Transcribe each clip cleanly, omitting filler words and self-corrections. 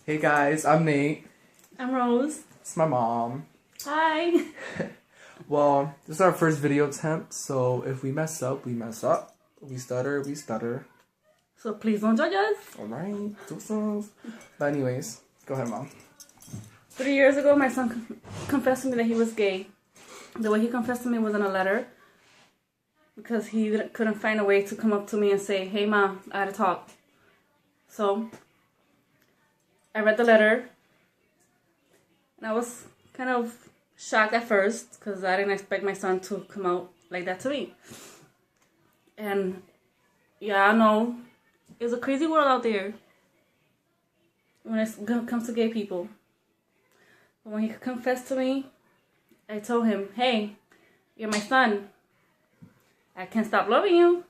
Hey guys, I'm Nate. I'm Rose. It's my mom. Hi. Well, this is our first video attempt, so if we mess up, we mess up. We stutter, we stutter. So please don't judge us. Alright, but anyways, go ahead, Mom. 3 years ago, my son confessed to me that he was gay. The way he confessed to me was in a letter because he couldn't find a way to come up to me and say, "Hey, Ma, I had to talk." So I read the letter and I was kind of shocked at first because I didn't expect my son to come out like that to me. And yeah, I know it's a crazy world out there when it comes to gay people. But when he confessed to me, I told him, "Hey, you're my son. I can't stop loving you.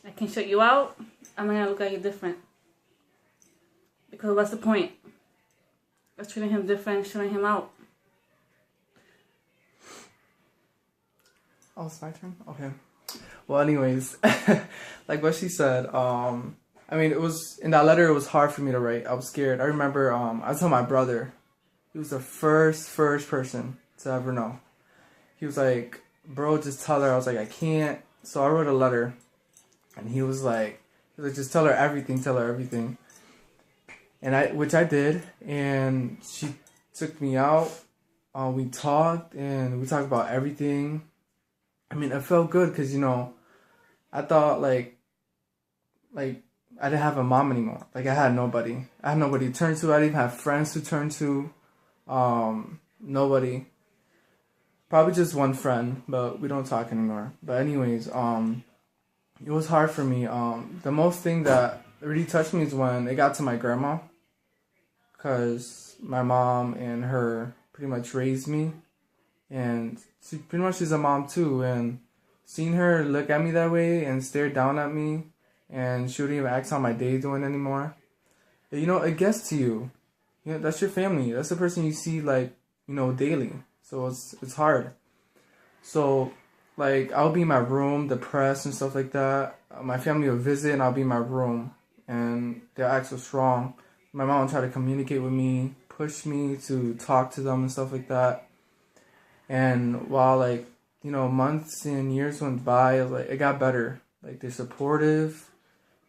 I can't shut you out. I'm not gonna look at you different. Because what's the point of treating him different, shutting him out?" Oh, it's my turn? Okay. Well, anyways, like what she said, I mean, it was, in that letter, it was hard for me to write. I was scared. I remember, I told my brother, he was the first person to ever know. He was like, "Bro, just tell her." I was like, "I can't." So I wrote a letter, and he was like, "Just tell her everything. And which I did, and she took me out. We talked, and we talked about everything. I mean, it felt good because, you know, I thought like I didn't have a mom anymore. Like I had nobody. I had nobody to turn to. I didn't even have friends to turn to. Nobody. Probably just one friend, but we don't talk anymore. But anyways, it was hard for me. The most thing that really touched me is when it got to my grandma, because my mom and her pretty much raised me, and she pretty much is a mom too. And seeing her look at me that way and stare down at me, and she wouldn't even ask how my day doing anymore. You know, it gets to you. You know, that's your family. That's the person you see, like, you know, daily. So it's hard. So, like, I'll be in my room, depressed and stuff like that. My family will visit, and I'll be in my room, and they'll act so strong. My mom will try to communicate with me, push me to talk to them and stuff like that. And while, like, you know, months and years went by, like, it got better. Like, they're supportive.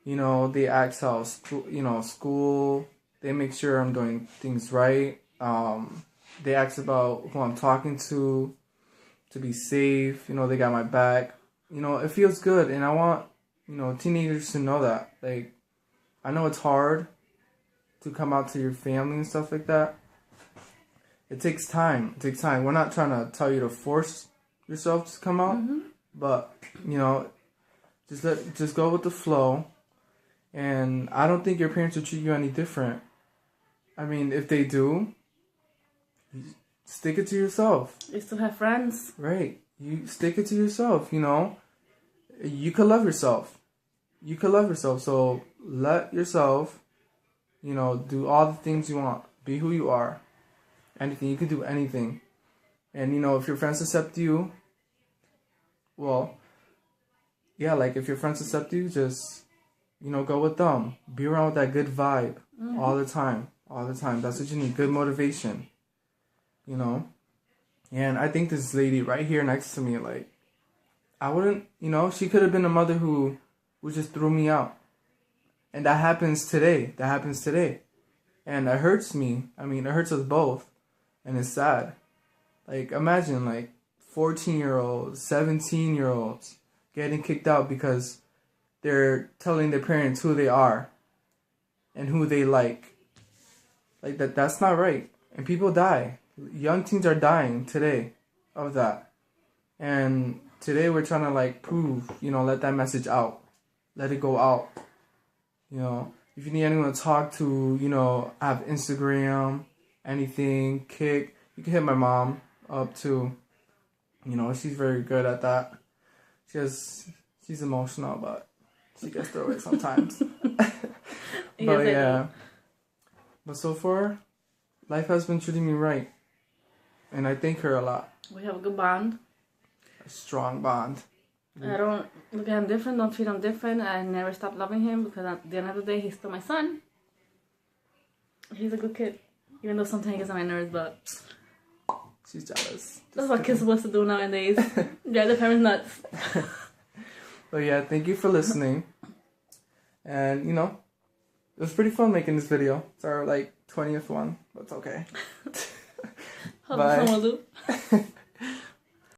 You know, they ask how school. They make sure I'm doing things right. They ask about who I'm talking to be safe. You know, they got my back. You know, it feels good, and I want, you know, teenagers to know that. Like, I know it's hard to come out to your family and stuff like that. It takes time. It takes time. We're not trying to tell you to force yourself to come out, but, you know, just go with the flow. And I don't think your parents will treat you any different. I mean, if they do, stick it to yourself. You still have friends. Right. You stick it to yourself, you know. You could love yourself. You could love yourself. So let yourself, you know, do all the things you want. Be who you are. Anything. You can do anything. And, you know, if your friends accept you, well, yeah, like if your friends accept you, just, you know, go with them. Be around with that good vibe all the time. All the time. That's what you need. Good motivation. You know? And I think this lady right here next to me, like, I wouldn't, you know, she could have been a mother who just threw me out. And that happens today. And it hurts me. I mean, it hurts us both. And it's sad. Like, imagine, like, 14-year-olds, 17-year-olds getting kicked out because they're telling their parents who they are and who they like. Like, that's not right. And people die. Young teens are dying today of that. And today we're trying to, like, prove, you know, let that message out. Let it go out. You know, if you need anyone to talk to, you know, I have Instagram, anything, Kick. You can hit my mom up too. You know, she's very good at that. She's emotional, but she gets through it sometimes. But yeah. But so far, life has been treating me right. And I thank her a lot. We have a good bond. A strong bond. I don't look at him different, don't treat him different. I never stop loving him because at the end of the day, he's still my son. He's a good kid. Even though sometimes he gets on my nerves, but She's jealous. that's what kids are supposed to do nowadays. Drive their parents nuts. But yeah, thank you for listening. And, you know, it was pretty fun making this video. It's our, 20th one, but it's okay. Hope Bye. someone will do.